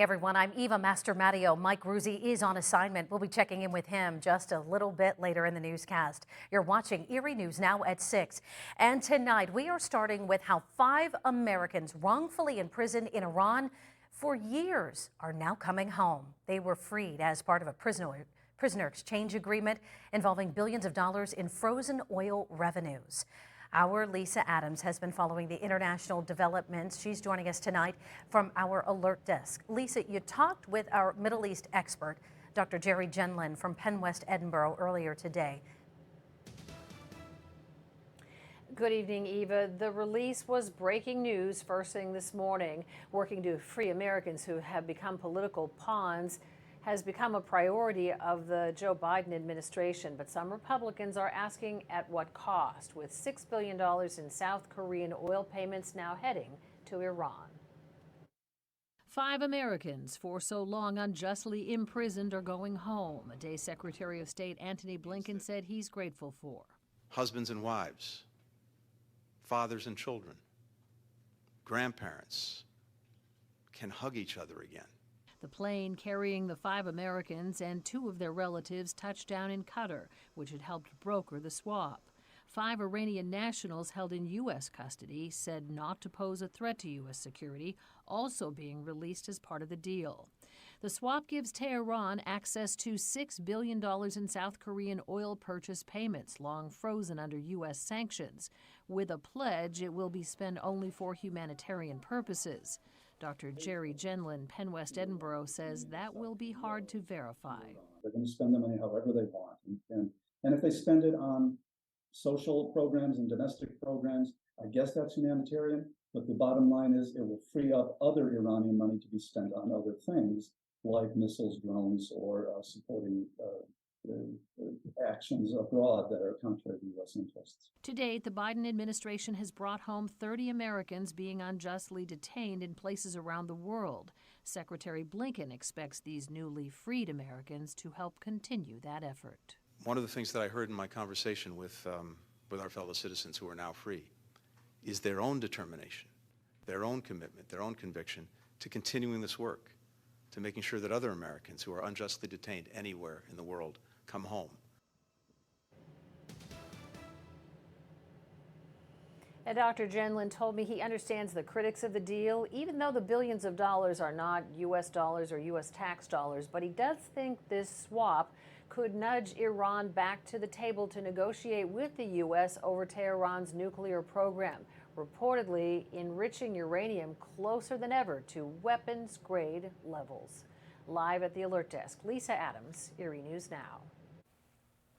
Everyone, I'm Eva Mastermattio. Mike Ruzzi is on assignment. We'll be checking in with him just a little bit later in the newscast. You're watching Erie News Now at 6. And tonight we are starting with how 5 Americans wrongfully imprisoned in Iran for years are now coming home. They were freed as part of a prisoner exchange agreement involving billions of dollars in frozen oil revenues. Our Lisa Adams has been following the international developments. She's joining us tonight from our alert desk. Lisa, you talked with our Middle East expert, Dr. Jerry Genlin from Penn West Edinburgh earlier today. Good evening, Eva. The release was breaking news first thing this morning. Working to free Americans who have become political pawns has become a priority of the Joe Biden administration, but some Republicans are asking at what cost, with $6 billion in South Korean oil payments now heading to Iran. 5 Americans for so long unjustly imprisoned are going home, a day Secretary of State Antony Blinken said he's grateful for. Husbands and wives, fathers and children, grandparents can hug each other again. The plane carrying the 5 Americans and 2 of their relatives touched down in Qatar, which had helped broker the swap. 5 Iranian nationals held in U.S. custody said not to pose a threat to U.S. security, also being released as part of the deal. The swap gives Tehran access to $6 billion in South Korean oil purchase payments, long frozen under U.S. sanctions. With a pledge, it will be spent only for humanitarian purposes. Dr. Jerry Genlin, Penn West Edinburgh, says that will be hard to verify. They're going to spend the money however they want. And if they spend it on social programs and domestic programs, I guess that's humanitarian. But the bottom line is it will free up other Iranian money to be spent on other things like missiles, drones, or supporting actions abroad that are contrary to U.S. interests. To date, the Biden administration has brought home 30 Americans being unjustly detained in places around the world. Secretary Blinken expects these newly freed Americans to help continue that effort. One of the things that I heard in my conversation with our fellow citizens who are now free is their own determination, their own commitment, their own conviction to continuing this work, to making sure that other Americans who are unjustly detained anywhere in the world come home. And Dr. Genlin told me he understands the critics of the deal, even though the billions of dollars are not U.S. dollars or U.S. tax dollars. But he does think this swap could nudge Iran back to the table to negotiate with the U.S. over Tehran's nuclear program, reportedly enriching uranium closer than ever to weapons-grade levels. Live at the alert desk, Lisa Adams, Erie News Now.